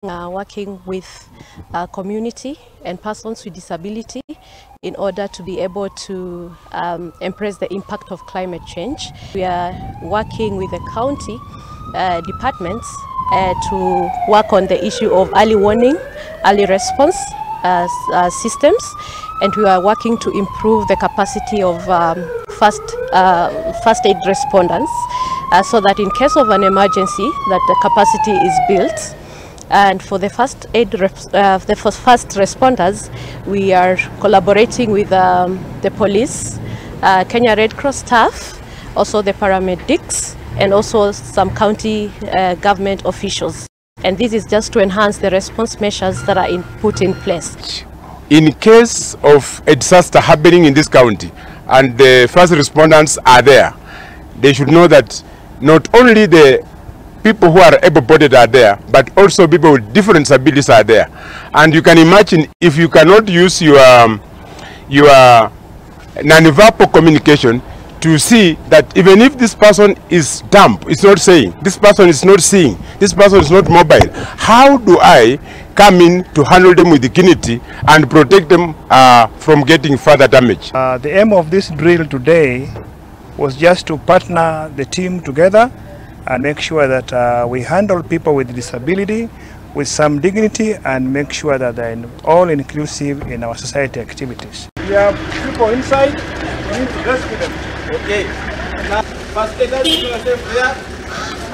working with community and persons with disability in order to be able to embrace the impact of climate change. We are working with the county departments to work on the issue of early warning, early response systems, and we are working to improve the capacity of first aid respondents so that in case of an emergency that the capacity is built. And for the first responders, we are collaborating with the police, Kenya Red Cross staff, also the paramedics, and also some county government officials. And this is just to enhance the response measures that are put in place. In case of a disaster happening in this county and the first responders are there, they should know that not only the people who are able-bodied are there, but also people with different disabilities are there. And you can imagine if you cannot use your non-verbal communication to see that even if this person is dumb, it's not saying, this person is not seeing, this person is not mobile, how do I come in to handle them with dignity and protect them from getting further damage? The aim of this drill today was just to partner the team together and make sure that we handle people with disability with some dignity and make sure that they're all inclusive in our society activities. We have people inside, we need to rescue them. Okay. Now, first aiders, position yourself there.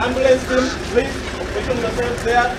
Ambulance team, please, position yourself there.